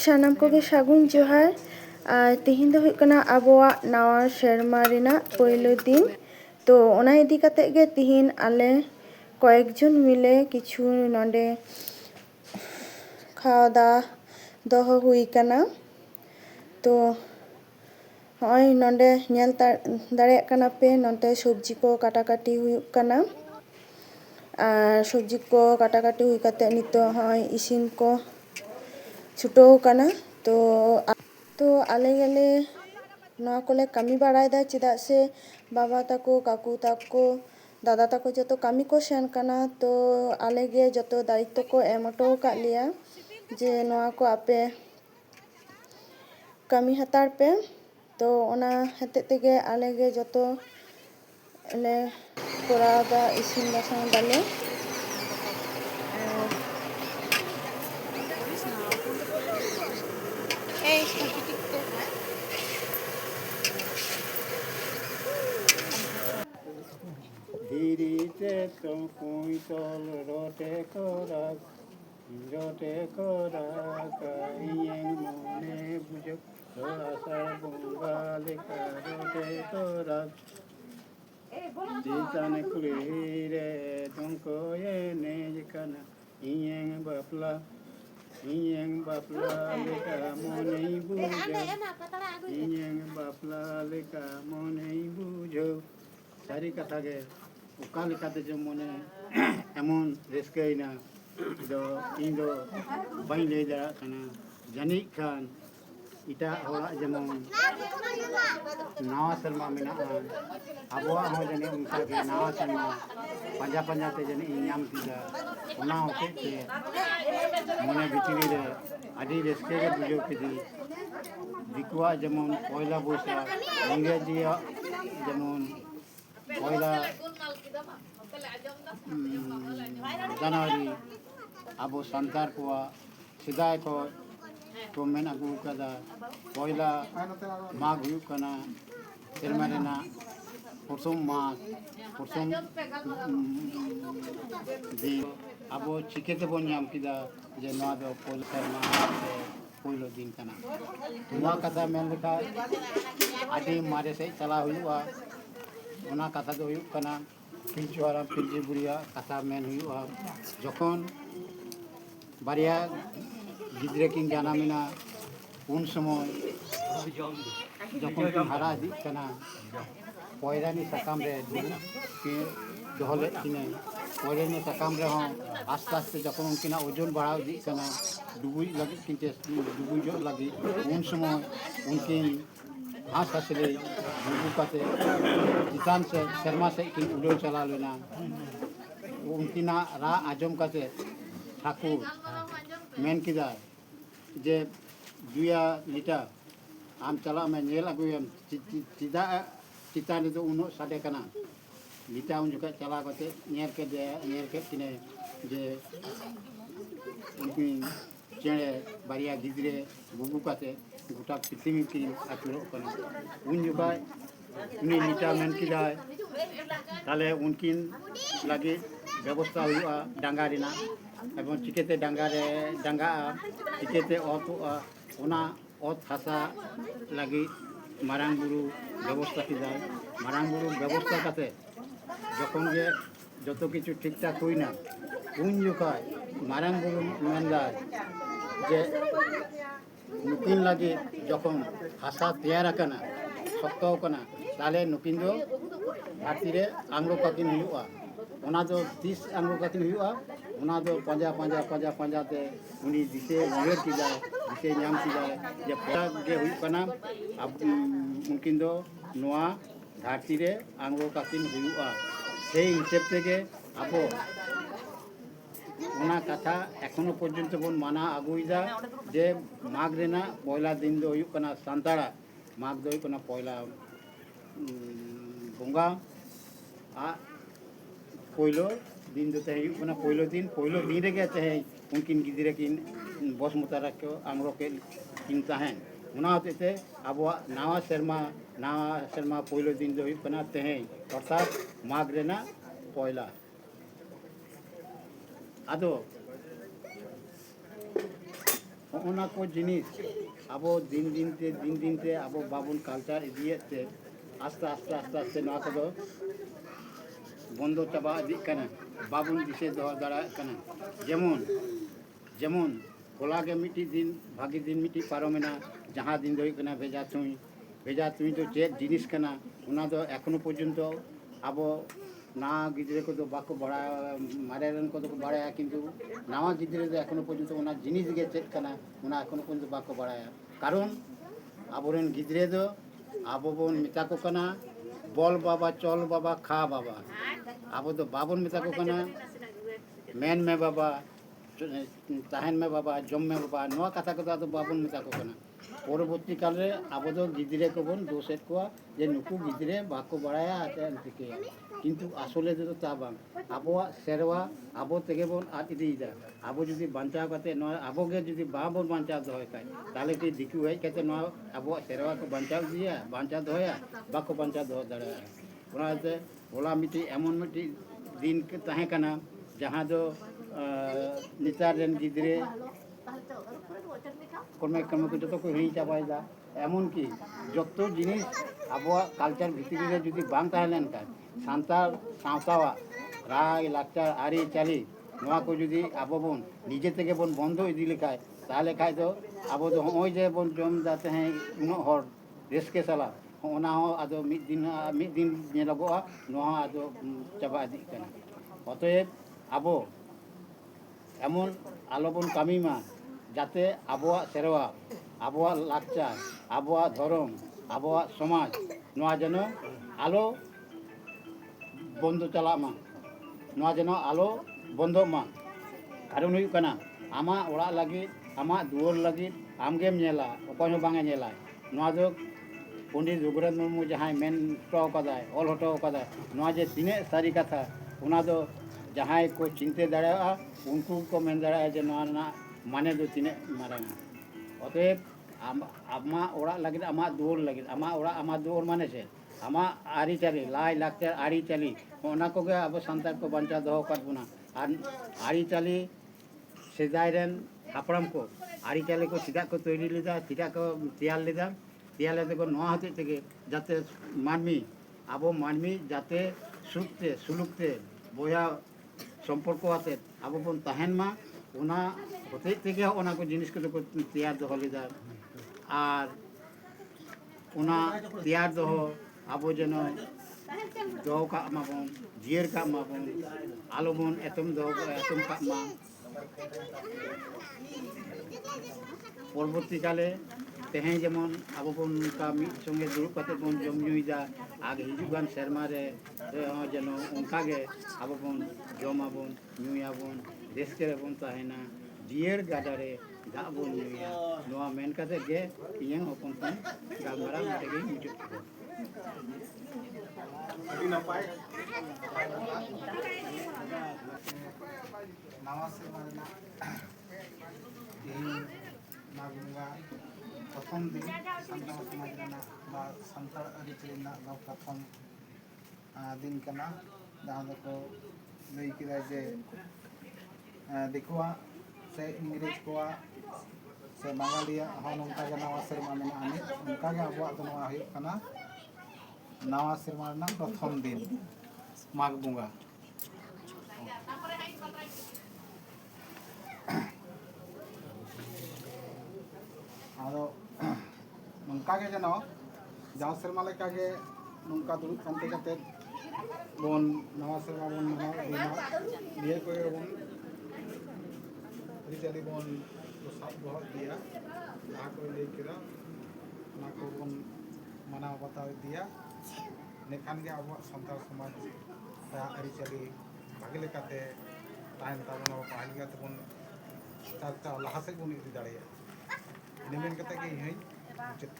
ᱥᱟᱱᱟᱢ ᱠᱚᱜᱮ ᱥᱟᱹᱜᱩᱱ ᱡᱚᱦᱟᱨ। ᱛᱮᱦᱮᱧ ᱫᱚ ᱦᱩᱭᱩᱜ ᱠᱟᱱᱟ ᱟᱵᱚᱣᱟᱜ ᱱᱟᱣᱟ ᱥᱮᱨᱢᱟ ᱨᱮᱱᱟᱜ ᱯᱳᱭᱞᱳ ᱫᱤन। ᱛᱚ ᱚᱱᱟ ᱤᱫᱤ ᱠᱟᱛᱮᱫ ᱜᱮ ᱛᱮᱦᱮᱧ ᱟᱞᱮ ᱠᱚয়েক জন মিলে কিছু নন্ডে খাওয়া দাওয়া দহᱚ হুই ᱠᱟᱱᱟ। তো ᱦᱚᱸᱜᱼᱚᱭ ᱱᱚᱸᱰᱮ ᱧᱮᱞ ᱫᱟᱲᱮᱭᱟᱜ ᱠᱟᱱᱟ ᱯᱮ ᱱᱚᱛᱮ ᱥᱚᱵᱽᱡᱤ ᱠᱚ ᱠᱟᱴᱟᱠᱟᱴᱤ ᱦᱩᱭᱩᱜ ᱠᱟᱱᱟ। ᱟᱨ ᱥᱚᱵᱽᱡᱤ ᱠᱚ ᱠᱟᱴᱟᱠᱟᱴᱤ ᱦᱩᱭ ᱠᱟᱛᱮᱫ ᱱᱤᱛᱚᱜ ᱦᱚᱸᱜᱼᱚᱭ ᱤᱥᱤᱱ ᱠᱚ ᱪᱷᱩᱴᱟᱹᱣ ᱠᱟᱱᱟ। তো আলে গেলে নয়া কোলে কামি বাড়াইদা চেদাগ সে বাবা তাকো কাকু তাকো দাদা তাকো যত কামি কো সেন কানা। তো আলে গে যত দায়িত্ব কো এম অটো কাদ লিয়া যে নয়া কো আপে কামি হাতার পে। তো ওনা হতে তেগে আলে গে যত লে করাও দা ইসিন বাসাং দালে। ধীরিতে তো কুইতল রটে করা কাইয়েন মনে বুঝো আষাঢ় বঙ্গালিকা রটে করা জিতানে কুড়িরে দঙ্কয়ে নেজ কানা ইয়েং বাপলা লেখা মনেই বুঝো ইয়েং বাপলা লেখা মনেই বুঝো। सारी कथा के उका लेकाते जो मने एमन रेस्काइना दो इन दो बाई ले दरा कना जानी खान इटा होड़ा जेमन नावा शर्मा मेना आबोआ हो जने उनका के नावा शर्मा पंजा पंजा ते जने इनाम किदा ओना होते ते मने बिचली रे आदि रेस्के के बुझो किदी दिकुआ जेमन पहला बोसा इंग्रेजिया जेमन पहला जनवरी अब सानतार को सिदाय को मेन अगू कदा पहला माघ हुयुग कना सेरमा रेना प्रथम माघ प्रथम दिन अब चिकेते बन नाम किदा जे नवा दो पहला सेरमा पहलो दिन कना। नवा कथा मेन लेखा आदि मारे से चला हुआ ओना कथा दो हुयुग कना पिलचु हाराम पिलचु बुढ़िया कथा मेन हुयुआ जखन बारिया गिद्रे किन जानामिना उन समय जखन किन हारा इदी कना पयरानी सकाम रे दोहले किने पयरानी सकाम रे हों आस्ते आस्ते जखन उनकिना ओजन बढ़ाव इदी कना डुबुई लगी किनते डुबुई जो लगी उन समय उनकिन घास हंसले बुबू काते चितान से शर्मा से किन उड़ो चला लेना उनकिना रा आजम काते ठाकुर मेन किदा जे दुया लिटा आम चला में नेल अगुयम चितान दो उनो साडे कना लिटा उन जुका चला काते नेर के किने जे उनकिन चेड़े बारिया गिद्रे बुबू काते गोटा पृथ्वी की आचुरो कना उन जुका उनी लिटा मेन किदा ताले उनकिन लगी व्यवस्था हुआ डांगा रिना एवं चिकेते डांगा चिकेते ओना ओत हासा लगी मारांग बुरु व्यवस्था किदा मारांग बुरु व्यवस्था काते जखन जे जतो किछु ठीक ठाक हुईना उन जुका मारांग बुरु मेनदा जे नुकिन लगी जखन हासा तैयार कना शक्तो कना ताले नुकिन दो धरती रे आंग्लो काकिन हुआ ओना दो 30 आंग्लो काकिन हुआ ओना दो पंजा ते उनी दिसे वेर किदा दिसे नाम किदा जे पड़ा गे हुई कना अब उनकिन दो नोआ धरती रे आंग्लो काकिन हुआ से हिसाब तेगे आबो ओना कथा एखोनो पर्यन्त बन माना आगुइदा जे माघ रेना पहला दिन दो हुयुग कना सानताड़ा माघ दो हुयुग कना पहला बोंगा आ पहलो दिन दो ते हुयुग कना पहलो दिन रे ते उनकिन गिद्रे किन बस मुतारा को आंग्रो के किन ताहेन ओना होते आबो नावा शर्मा पहलो दिन दो हुयुग कना तेहें अर्थात माघ रेना पहला आदो ᱦᱚᱸᱜᱼᱚᱱᱟ ᱠᱚ ᱡᱤᱱᱤᱥ ᱟᱵᱚ ᱫᱤᱱ ᱫᱤᱱᱛᱮ ᱟᱵᱚ ᱵᱟᱵᱚᱱ ᱠᱟᱞᱪᱟᱨ ᱤᱫᱤᱭᱮᱫ ᱛᱮ ᱟস্তে ᱱᱚᱣᱟ ᱠᱚᱫᱚ বন্ধ চাবা ইদিক কানা বাবুন দিশে দহ দাঁড়ায় কানা যেমন হলাগে মিটি দিন ভাগি দিন মিটি পারমেনা যাহা দিন দই কানা ভেজা তুই তো চেত জিনিস কানা ওনা দো এখনো পর্যন্ত আবো না গিদ্রে কো তো বাকো বড়া মারেন কো তো বাড়ায়া কিন্তু নাওয়া গিদ্রে তো এখনো পর্যন্ত ওনা জিনিস গে চেত কানা ওনা এখনো পর্যন্ত বাকো বাড়ায়া কারণ আবরেন গিদ্রে দো আবো বোন মিতা কো কানা বল বাবা চল বাবা খা বাবা আবো তো বাবন মিতা কো কানা মেন মে বাবা তাহেন মে বাবা জম মে বাবা নোয়া কথা কথা তো বাবন মিতা কো কানা পরবর্তী কালে আবো তো গিদ্রে কো বোন দোষেত কোয়া যে নুকু গিদ্রে বাকো বাড়ায়া আতে আনতিকে কিন্তু আসলে তো তা বাং আবোয়া সেরওয়া আবো থেকে বোন আত ইদিদা আবো যদি বাঞ্চাও কাতে নোয়া আবোগে যদি বাবন বাঞ্চাও দহয় কাই তাহলে কি দিকু হই কাতে নোয়া আবো সেরওয়া কো বাঞ্চাও দিয়া বাঞ্চাও দহয়া বাকো বাঞ্চাও দহ দাঁড়ায়া ওনাতে ওলা মিটি এমন মিটি দিন তাহে কানা जहाँ दो नेतार रेन गिद्रे कर्मे कर्म को जो हिड़ी चाबायदा एमन की जत जिनिस आबोआ कल्चर भितरी रे जुदी बांग ताहे लेन का सान्ताल सावतावा राय लाक्चार आरी चाली नोआ को जुदी आबो बोन निजे तेगे बोन बंद इदी लेखाय ताहले खाय दो आबो दो होय जे बोन जम जाते हैं उनो हर देश के सला ओना हो आदो मिद दिन नेलगोआ नोआ आदो चाबा इदी कना অতএব আবো এমন আলোবন কামিমা যাতে আবহাওয়া সেরোয়া আবহাওয়া লাকচার আবহাওয়া ধরম আবহাওয়া সমাজ নোয়া যেন আলো বন্ধ চালাক মা নোয়া যেন আলো বন্ধ মা কারণ ᱦᱩᱭᱩᱜ ᱠᱟᱱᱟ ᱟᱢᱟᱜ ᱚᱲᱟᱜ ᱞᱟᱹᱜᱤᱫ ᱟᱢᱟᱜ ᱫᱩᱣᱟᱹᱨ ᱞᱟᱹᱜᱤᱫ ᱟᱢᱜᱮᱢ ᱧᱮᱞᱟ ᱚᱠᱚᱭ ᱦᱚᱸ ᱵᱟᱝᱮ ᱧᱮᱞᱟ ᱱᱚᱣᱟ ᱫᱚ ᱯᱚᱱᱰᱤᱛ ᱨᱚᱜᱷᱩᱱᱟᱛᱷ ᱢᱩᱨᱢᱩ ᱡᱟᱦᱟᱸᱭ ᱢᱮᱱ ᱦᱚᱴᱚ ᱟᱠᱟᱫᱟᱭ ᱚᱞ ᱦᱚᱴᱚ ᱟᱠᱟᱫᱟᱭ ᱱᱚᱣᱟ ᱡᱮ ᱛᱤᱱᱟᱹᱜ ᱥᱟᱹᱨᱤ ᱠᱟᱛᱷᱟ ᱚᱱᱟ ᱫᱚ जहाँ को चिंते दाड़ा उनको को मेन दाड़ा जे माने दो तीन मारांगा अतएव आमा ओड़ा लगे आमा दुआर लगे आमा दुआर माने से आमा आरी चाली लाई लाक्चार आरी चाली ओना को गे अब संतार को बंचा दो कर बुना और आरी चाली सेदाय रेन हापड़ाम को आरी चाली को सीधा को तैरी लेदा सीधा को तैयार लेदा को नोआ होते तेगे जाते मानमी अब मानमी जाते सुखते सुलुकते बोया सम्पर्क आते अब बन तहन मा ओना होते तेगे ओना को जिनिस को तैयार दो लेदा और ओना तैयार दो अब जनो दो का माबन जियर का माबन आलो बन एतम दो एतम का मा परवर्ती काले तेहें जेमन अब बन का मिद संगे दुरुब काते बन जम ᱧᱩᱭᱫᱟ आगे हिजुगान सेरमा रे जेनो उनका गे अब बन जमाबन ᱧᱩᱭᱟᱵᱚᱱ देशके रे बन ताहेना जियर गाडारे दाग बन ᱧᱩᱭᱟ नोआ मेन काते गे इयang हपन तन गालमारा मते गे मुचुत को अभी नपाय नवा से मारना माघ बंगा प्रथम दिन सान्ताल समाज बा सान्ताल आरिचलि प्रथम दिन कना जहाँ दो लई किदा जे दिकुआ से इंग्रेज कोआ से बांगालिया हन उनका के नवा सेरमा मेना आनी उनका के अबुआ दो नवा हुयुग कना नवा सेरमा रना प्रथम दिन माघ बंगा आदो नंका के जनो जाव सेरमा लेका के नंका दुरुब पांते कते बोन नवा सेरमा बोन दिना दिए को बोन रिचाली बोन साब बहुत दिया जहाँ को ले किरा ना को बोन मना बताव दिया नेखान के अब सान्ताल समाज आरिचाली भागे लेकाते ताहेन ताबोन भागे लेकाते बोन चारटा लाहा सेद बोन इदि दाड़ेया निमेन कते के हई मुचाद